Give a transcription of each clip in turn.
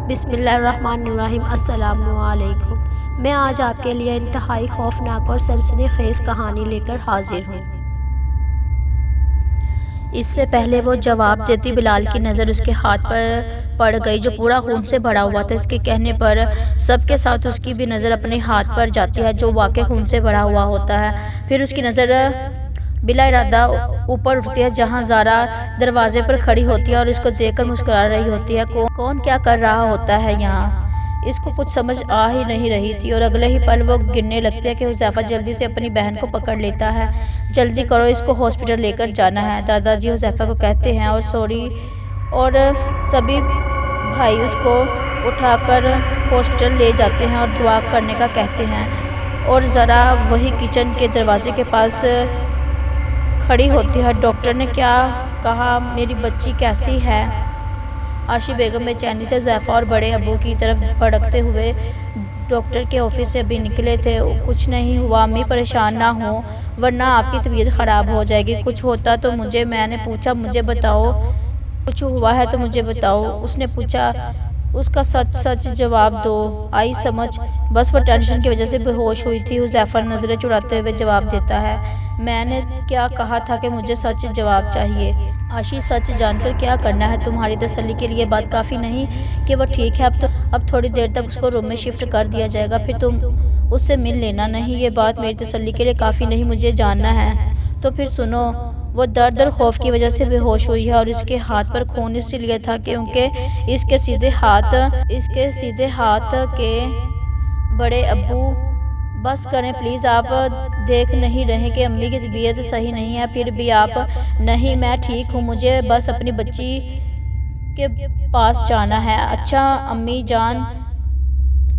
बिस्मिल्लाहिर्रहमानिर्रहीम। अस्सलामुअलैकुम। मैं आज आपके लिए इंतहाई खौफनाक और सनसनीखेज़ कहानी लेकर हाजिर हूँ। इससे पहले वो जवाब देती बिलाल की नज़र उसके हाथ पर पड़ गई जो पूरा खून से भरा हुआ था। इसके कहने पर सबके साथ उसकी भी नज़र अपने हाथ पर जाती है जो वाकई खून से भरा हुआ होता है। फिर उसकी नज़र बिला इरादा ऊपर उठती है जहाँ ज़ारा दरवाजे पर खड़ी होती है और इसको देखकर मुस्कुरा रही होती है। कौन क्या कर रहा होता है यहाँ? इसको कुछ समझ आ ही नहीं रही थी और अगले ही पल वो गिरने लगती है कि हुज़ैफ़ा जल्दी से अपनी बहन को पकड़ लेता है। जल्दी करो, इसको हॉस्पिटल लेकर जाना है, दादाजी हुज़ैफ़ा को कहते हैं और सभी भाई उसको उठाकर हॉस्पिटल ले जाते हैं और दुआ करने का कहते हैं। और ज़रा वही किचन के दरवाजे के पास खड़ी होती है। डॉक्टर ने क्या कहा? मेरी बच्ची कैसी है? आशी बेगम बेचैनी से हुज़ैफ़ा और बड़े अब्बू की तरफ भड़कते हुए डॉक्टर के ऑफिस से अभी निकले थे। कुछ नहीं हुआ अम्मी, परेशान ना हो वरना आपकी तबीयत ख़राब हो जाएगी। कुछ होता तो मैंने पूछा मुझे बताओ, कुछ हुआ है तो मुझे बताओ। उसने पूछा, उसका सच जवाब दो। आई समझ, बस वो टेंशन की वजह से बेहोश हुई थी। हुज़ैफ़ा नज़रें चुराते हुए जवाब देता है, मैंने क्या कहा था कि मुझे सच जवाब चाहिए। आशी, सच जानकर क्या करना है? तुम्हारी तसल्ली के लिए बात काफ़ी नहीं कि वो ठीक है। अब थोड़ी देर तक उसको रूम में शिफ्ट कर दिया जाएगा, फिर तुम उससे मिल लेना। नहीं, ये बात मेरी तसल्ली के लिए काफ़ी नहीं, मुझे जानना है। तो फिर सुनो, वो दर्द और खौफ की वजह से बेहोश हुई है और इसके हाथ पर खून इसलिए था क्योंकि इसके सीधे हाथ के बड़े अब्बू। बस करें प्लीज़, आप देख नहीं रहे कि अम्मी की तबीयत सही नहीं है? फिर भी आप। नहीं, मैं ठीक हूँ, मुझे बस अपनी बच्ची के पास जाना है। अच्छा अम्मी जान,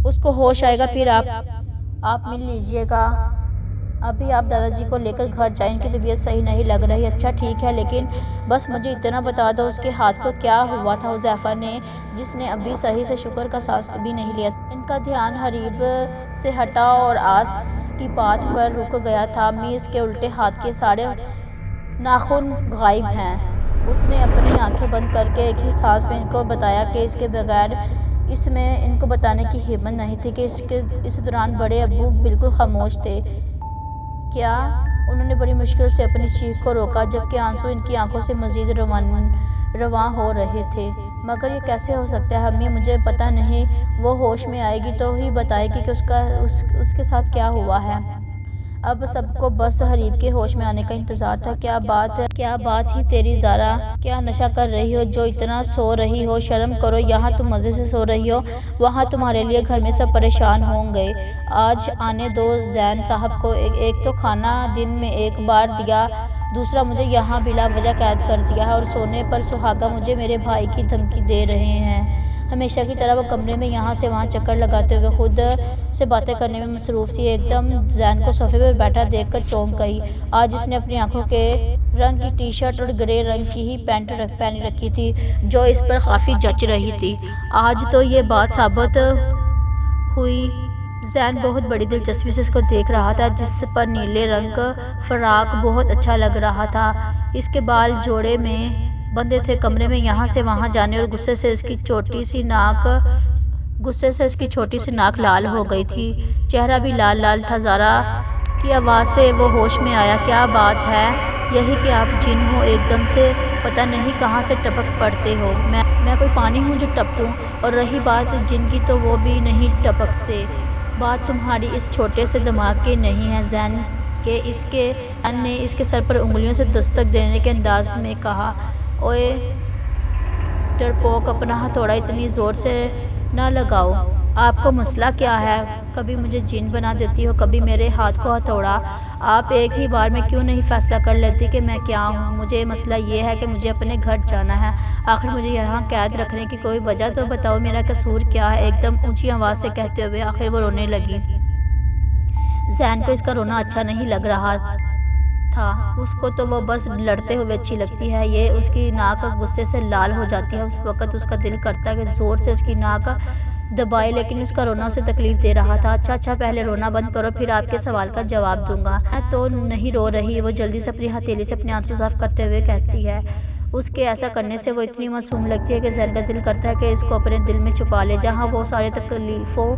उसको होश आएगा फिर आप मिल लीजिएगा। अभी आप दादाजी को लेकर घर जाएं, इनकी तबीयत सही नहीं लग रही। अच्छा ठीक है, लेकिन बस मुझे इतना बता दो उसके हाथ को क्या हुआ था? हुज़ैफ़ा ने, जिसने अभी सही से शुक्र का सांस भी नहीं लिया। इनका ध्यान हरीब से हटा और आस की बात पर रुक गया था। अम्मी, इसके उल्टे हाथ के सारे नाखून गायब हैं। उसने अपनी आंखें बंद करके एक ही सांस में इनको बताया कि इसके बगैर इसमें इनको बताने की हिम्मत नहीं थी कि इस दौरान बड़े अब्बू बिल्कुल खामोश थे। क्या? उन्होंने बड़ी मुश्किल से अपनी चीख को रोका जबकि आंसू इनकी आंखों से मज़ीद रवां हो रहे थे। मगर ये कैसे हो सकता है अम्मी? मुझे पता नहीं। वो होश में आएगी तो ही बताएगी कि उसके साथ क्या हुआ है। अब सबको बस हरीब के होश में आने का इंतज़ार था। क्या बात ही तेरी ज़ारा, क्या नशा कर रही हो जो इतना सो रही हो? शर्म करो, यहाँ तुम मज़े से सो रही हो, वहाँ तुम्हारे लिए घर में सब परेशान होंगे। आज आने दो जैन साहब को। एक तो खाना दिन में एक बार दिया, दूसरा मुझे यहाँ बिला वजह कैद कर दिया है और सोने पर सुहागा मुझे मेरे भाई की धमकी दे रहे हैं। हमेशा की तरह वो कमरे में यहाँ से वहाँ चक्कर लगाते हुए खुद से बातें करने में मसरूफ़ थी। एकदम जैन को सोफे पर बैठा देखकर चौंक गई। आज इसने अपनी आंखों के रंग की टी शर्ट और ग्रे रंग की ही पैंट पहनी रखी थी जो इस पर काफ़ी जच रही थी। आज तो ये बात साबित हुई। जैन बहुत बड़ी दिलचस्पी से इसको देख रहा था, जिस पर नीले रंग का फ्राक बहुत अच्छा लग रहा था। इसके बाल जोड़े में बंधे थे। कमरे में यहाँ से वहाँ जाने और गुस्से से इसकी छोटी सी नाक लाल हो गई थी। चेहरा भी लाल लाल था। ज़ारा की आवाज़ से वो होश में आया। क्या बात है? यही कि आप जिन हो, एकदम से पता नहीं कहाँ से टपक पड़ते हो। मैं कोई पानी हूँ जो टपकूँ? और रही बात जिन की, तो वो भी नहीं टपकते। बात तुम्हारी इस छोटे से दिमाग की नहीं है, जैन ने इसके सर पर उंगलियों से दस्तक देने के अंदाज में कहा। ओए डरपोक, अपना हथौड़ा इतनी ज़ोर से ना लगाओ। आपको मसला क्या है? कभी मुझे जिन बना देती हो, कभी मेरे हाथ को हथौड़ा। आप एक ही बार में क्यों नहीं फ़ैसला कर लेती कि मैं क्या हूँ? मुझे मसला ये है कि मुझे अपने घर जाना है। आखिर मुझे यहाँ कैद रखने की कोई वजह तो बताओ, मेरा कसूर क्या है? एकदम ऊंची आवाज़ से कहते हुए आखिर वो रोने लगी। जैन को इसका रोना अच्छा नहीं लग रहा था। उसको तो वो बस लड़ते हुए अच्छी लगती है। ये उसकी नाक गुस्से से लाल हो जाती है। उस वक़्त उसका दिल करता है कि ज़ोर से उसकी नाक दबाए, लेकिन उसका रोना उसे तकलीफ़ दे रहा था। अच्छा पहले रोना बंद करो, फिर आपके सवाल का जवाब दूंगा। मैं तो नहीं रो रही। वो जल्दी से अपनी हथेली से अपने आंसू साफ करते हुए कहती है। उसके ऐसा करने से वो इतनी मासूम लगती है कि जैन का दिल करता है कि इसको अपने दिल में छुपा ले, जहाँ वो सारे तकलीफ़ों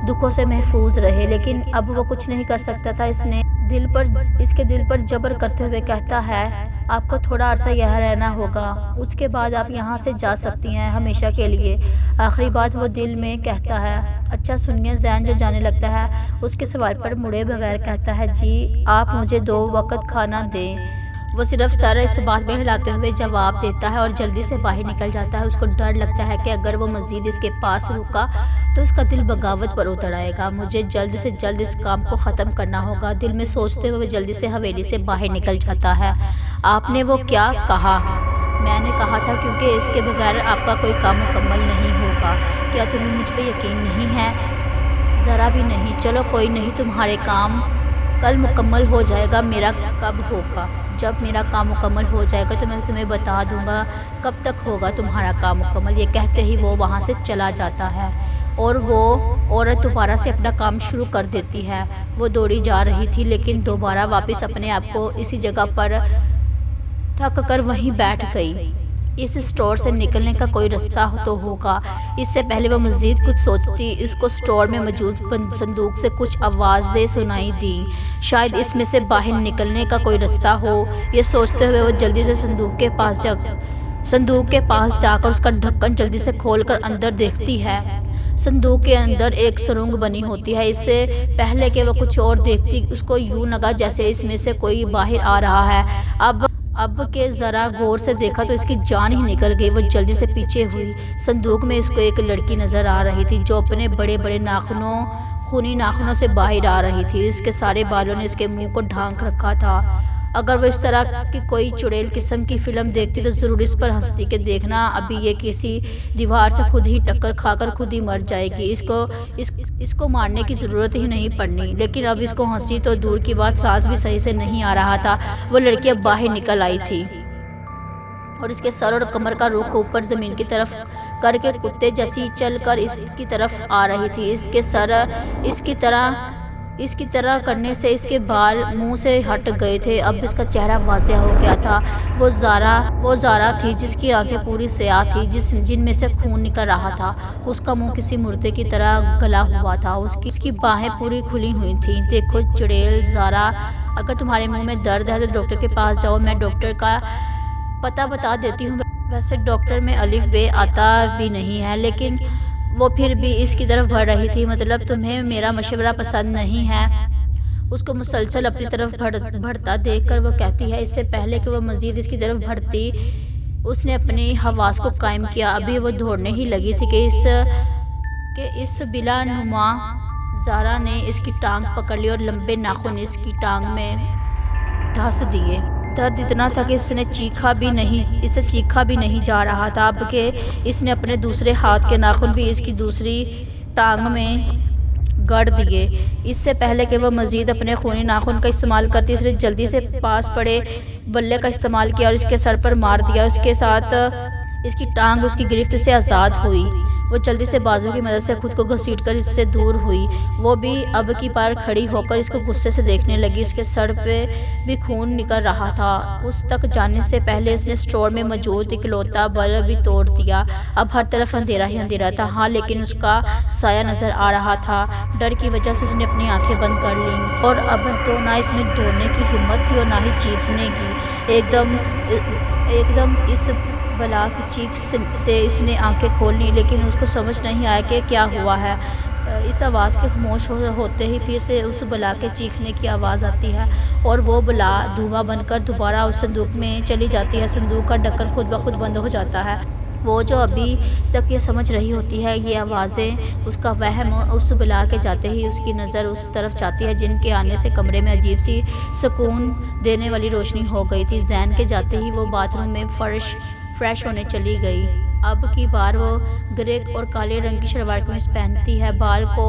दुखों से महफूज रहे। लेकिन अब वो कुछ नहीं कर सकता था। इसके दिल पर जबर करते हुए कहता है, आपको थोड़ा अरसा यहाँ रहना होगा, उसके बाद आप यहाँ से जा सकती हैं हमेशा के लिए। आखिरी बात वो दिल में कहता है। अच्छा सुनिए, जैन जो जाने लगता है उसके सवाल पर मुड़े बगैर कहता है, जी आप मुझे 2 वक्त खाना दें। वो सिर्फ सर इस बात में हिलाते हुए जवाब देता है और जल्दी से बाहर निकल जाता है। उसको डर लगता है कि अगर वो मज़ीद इसके पास रुका तो उसका दिल बगावत पर उतर आएगा। मुझे जल्द से जल्द इस काम को ख़त्म करना होगा, दिल में सोचते हुए जल्दी से हवेली से बाहर निकल जाता है। आपने वो क्या कहा? मैंने कहा था क्योंकि इसके बगैर आपका कोई काम मुकम्मल नहीं होगा। क्या तुम्हें मुझ पर यकीन नहीं है? ज़रा भी नहीं। चलो कोई नहीं, तुम्हारे काम कल मुकम्मल हो जाएगा। मेरा कब होगा? जब मेरा काम मुकम्मल हो जाएगा तो मैं तुम्हें बता दूंगा। कब तक होगा तुम्हारा काम मुकम्मल? ये कहते ही वो वहाँ से चला जाता है और वो औरत दोबारा से अपना काम शुरू कर देती है। वो दौड़ी जा रही थी लेकिन दोबारा वापस अपने आप को इसी जगह पर थक कर वहीं बैठ गई। इस स्टोर से निकलने का कोई रास्ता तो होगा। इससे पहले वो मज़ीद कुछ सोचती, इसको स्टोर में मौजूद संदूक से कुछ आवाज़ें सुनाई दी। शायद इसमें से बाहर निकलने का कोई रास्ता हो। ये सोचते हुए वो जल्दी से संदूक के पास जाकर उसका ढक्कन जल्दी से खोलकर अंदर देखती है। संदूक के अंदर एक सुरंग बनी होती है। इससे पहले कि वो कुछ और देखती, उसको यूं लगा जैसे इसमें से कोई बाहर आ रहा है। अब के ज़रा गौर से देखा तो इसकी जान ही निकल गई। वो जल्दी से पीछे हुई। संदूक में इसको एक लड़की नज़र आ रही थी जो अपने बड़े बड़े खूनी नाखूनों से बाहर आ रही थी। इसके सारे बालों ने इसके मुंह को ढांक रखा था। अगर वो इस तरह की कोई चुड़ैल किस्म की फ़िल्म देखती तो ज़रूर इस पर हंसती कि देखना, अभी ये किसी दीवार से खुद ही टक्कर खाकर खुद ही मर जाएगी, इसको मारने की ज़रूरत ही नहीं पड़नी। लेकिन अब इसको हंसी तो दूर की बात, सांस भी सही से नहीं आ रहा था। वो लड़की अब बाहर निकल आई थी और इसके सर और कमर का रुख ऊपर ज़मीन की तरफ करके कुत्ते जैसी चलकर इसकी तरफ आ रही थी। इसके सर इसकी तरह करने से इसके बाल मुंह से हट गए थे। अब इसका चेहरा वाज़ेह हो गया था। वो ज़ारा थी जिसकी आंखें पूरी स्याह थी, जिनमें से खून निकल रहा था। उसका मुंह किसी मुर्दे की तरह गला हुआ था। उसकी बाहें पूरी खुली हुई थीं। देखो चुड़ैल ज़ारा, अगर तुम्हारे मुंह में दर्द है तो डॉक्टर के पास जाओ, मैं डॉक्टर का पता बता देती हूँ। वैसे डॉक्टर में अलिफ बे आता भी नहीं है, लेकिन वो फिर भी इसकी तरफ बढ़ रही थी। मतलब तुम्हें मेरा मशवरा पसंद नहीं है? उसको मुसलसल अपनी तरफ बढ़ता देखकर वो कहती है। इससे पहले कि वो मज़ीद इसकी तरफ बढ़ती, उसने अपनी हवास को कायम किया। अभी वो दौड़ने ही लगी थी कि इस बिला नुमा ज़ारा ने इसकी टांग पकड़ ली और लंबे नाखून इसकी टांग में धंस दिए। दर्द इतना था कि इससे चीखा भी नहीं जा रहा था। अब के इसने अपने दूसरे हाथ के नाखून भी इसकी दूसरी टांग में गड़ दिए। इससे पहले कि वह मज़ीद अपने खूनी नाखून का इस्तेमाल करती, इसने जल्दी से पास पड़े बल्ले का इस्तेमाल किया और इसके सर पर मार दिया। उसके साथ इसकी टांग उसकी गिरफ्त से आज़ाद हुई। वो जल्दी से बाजू की मदद से खुद को घसीटकर इससे दूर हुई। वो भी अब की बार खड़ी होकर इसको गुस्से से देखने लगी। इसके सर पे भी खून निकल रहा था। उस तक जाने से पहले इसने स्टोर में मौजूद इकलौता बल्ब भी तोड़ दिया। अब हर तरफ अंधेरा ही अंधेरा था। हाँ, लेकिन उसका साया नज़र आ रहा था। डर की वजह से उसने अपनी आंखें बंद कर लीं और अब तो ना इसमें दौड़ने की हिम्मत थी और ना ही चीखने की। एकदम इस बला की चीख से इसने आंखें खोल ली, लेकिन उसको समझ नहीं आया कि क्या हुआ है। इस आवाज़ के खामोश होते ही फिर से उस बला के चीखने की आवाज़ आती है और वो बला धुआं बनकर दोबारा उस संदूक में चली जाती है। संदूक का ढक्कन खुद ब खुद बंद हो जाता है। वो जो अभी तक ये समझ रही होती है ये आवाज़ें, उसका वहम उस बला के जाते ही उसकी नज़र उस तरफ जाती है जिनके आने से कमरे में अजीब सी सुकून देने वाली रोशनी हो गई थी। जैन के जाते ही वो बाथरूम में फ्रेश होने चली गई। अब की बार वो ग्रे और काले रंग की शलवार कमीज पहनती है। बाल को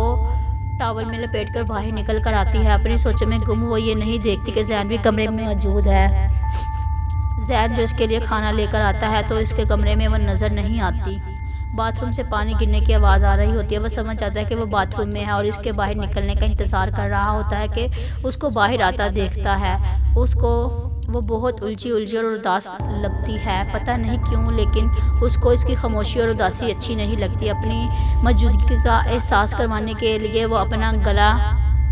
टॉवल में लपेटकर बाहर निकल कर आती है। अपनी सोचों में गुम वो ये नहीं देखती कि जैन भी कमरे में मौजूद है। जैन जो इसके लिए खाना लेकर आता है तो इसके कमरे में वो नज़र नहीं आती। बाथरूम से पानी गिरने की आवाज़ आ रही होती है। वह समझ जाता है कि वो बाथरूम में है और इसके बाहर निकलने का इंतज़ार कर रहा होता है कि उसको बाहर आता देखता है। उसको वो बहुत उलझी और उदास लगती है, पता नहीं क्यों, लेकिन उसको इसकी खामोशी और उदासी अच्छी नहीं लगती। अपनी मौजूदगी का एहसास करवाने के लिए वो अपना गला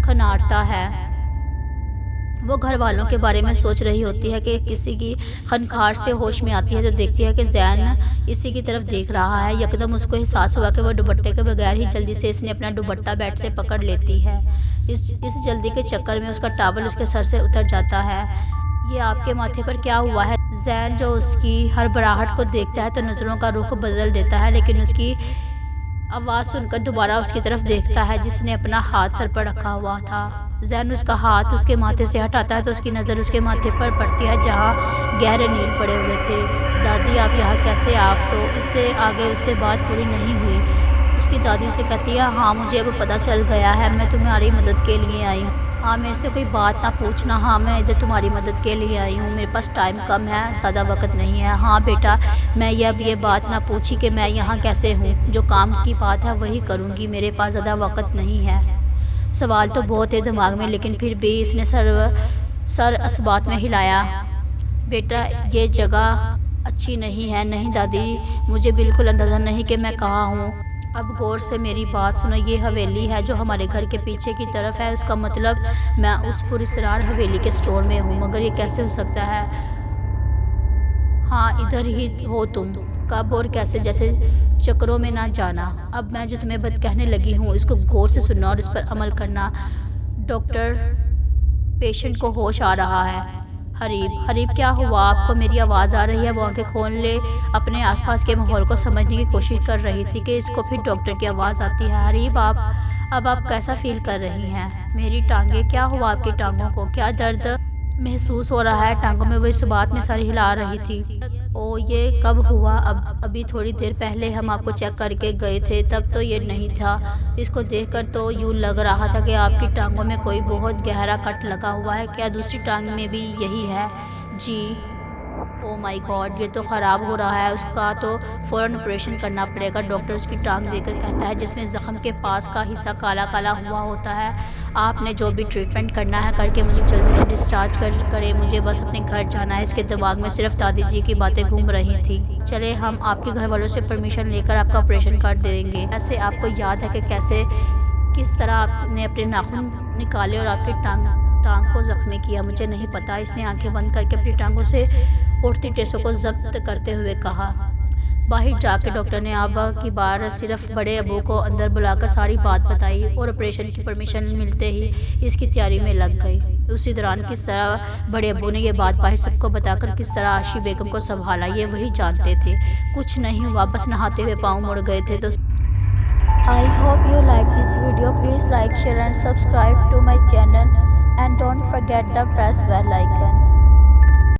खनारता है। वो घर वालों के बारे में सोच रही होती है कि किसी की खनखार से होश में आती है तो देखती है कि जैन इसी की तरफ देख रहा है। यकदम उसको एहसास हुआ कि वह दुपट्टे के बगैर ही जल्दी से इसने अपना दुपट्टा बेड से पकड़ लेती है। इस जल्दी के चक्कर में उसका टॉवल उसके सर से उतर जाता है। ये आपके माथे पर क्या हुआ है? जैन जो उसकी हड़बड़ाहट को देखता है तो नज़रों का रुख बदल देता है, लेकिन उसकी आवाज़ सुनकर दोबारा उसकी तरफ देखता है जिसने अपना हाथ सर पर रखा हुआ था। जैन उसका हाथ उसके माथे से हटाता है तो उसकी नज़र उसके माथे पर पड़ती है जहाँ गहरे नील पड़े हुए थे। दादी आप यहाँ कैसे? आप तो इससे आगे उससे बात पूरी नहीं हुई। उसकी दादी उसे कहती है, हाँ मुझे अब पता चल गया है, मैं तुम्हारी मदद के लिए आई हूँ। हाँ मेरे से कोई बात ना पूछना, हाँ मैं इधर तुम्हारी मदद के लिए आई हूँ, मेरे पास टाइम कम है, ज़्यादा वक्त नहीं है। हाँ बेटा, मैं ये बात ना पूछी कि मैं यहाँ कैसे हूँ, जो काम की बात है वही करूँगी, मेरे पास ज़्यादा वक्त नहीं है। सवाल तो बहुत है दिमाग में, लेकिन फिर भी इसने सर असबात में हिलाया। बेटा ये जगह अच्छी नहीं है। नहीं दादी, मुझे बिल्कुल अंदाज़ा नहीं कि मैं कहाँ हूँ। अब गौर से मेरी बात सुनो, ये हवेली है जो हमारे घर के पीछे की तरफ है, उसका मतलब मैं उस पुरस्कार हवेली के स्टोर में हूँ। मगर ये कैसे हो सकता है? हाँ इधर ही हो तुम। कब और कैसे? जैसे चक्रों में ना जाना। अब मैं जो तुम्हें बात कहने लगी हूँ इसको गौर से सुनना और इस पर अमल करना। डॉक्टर, पेशेंट को होश आ रहा है। हरीब क्या हुआ आपको? मेरी आवाज़ आ रही है। वो आंखें खोल ले अपने आसपास के माहौल को समझने की कोशिश कर रही थी कि इसको फिर डॉक्टर की आवाज़ आती है। हरीब आप कैसा फील कर रही हैं? मेरी टांगें, क्या हुआ आपकी टांगों को? क्या दर्द महसूस हो रहा है टांगों में? वो इस बात में सर हिला रही थी। ओ ये कब हुआ? अभी थोड़ी देर पहले हम आपको चेक करके गए थे, तब तो ये नहीं था। इसको देखकर तो यूँ लग रहा था कि आपकी टांगों में कोई बहुत गहरा कट लगा हुआ है। क्या दूसरी टांग में भी यही है? जी। ओ माय गॉड, ये तो ख़राब हो रहा है, उसका तो फ़ौरन ऑपरेशन करना पड़ेगा। डॉक्टर उसकी टांग देकर कहता है जिसमें ज़ख्म के पास का हिस्सा काला काला हुआ होता है। आपने जो भी ट्रीटमेंट करना है करके मुझे जल्दी से डिस्चार्ज करें, मुझे बस अपने घर जाना है। इसके दिमाग में सिर्फ दादी जी की बातें घूम रही थी। चले हम आपके घर वालों से परमिशन लेकर आपका ऑपरेशन कर देंगे। ऐसे आपको याद है कि किस तरह आपने अपने नाखून निकाले और आपकी टांग को ज़ख्मी किया? मुझे नहीं पता। इसने आंखें बंद करके अपनी टांगों से उठती टेसों को जब्त करते हुए कहा। बाहर जाकर डॉक्टर ने आबा की बार सिर्फ बड़े अबू को अंदर बुलाकर सारी बात बताई और ऑपरेशन की परमिशन मिलते ही इसकी तैयारी में लग गई। उसी दौरान किस तरह बड़े अबू ने यह बात बाहर सबको बताकर किस तरह आशी बेगम को संभाला ये वही जानते थे। कुछ नहीं हुआ, बस नहाते हुए पाँव मुड़ गए थे। तो I hope you like this video. Please like, share and subscribe to my channel and don't forget the press bell icon.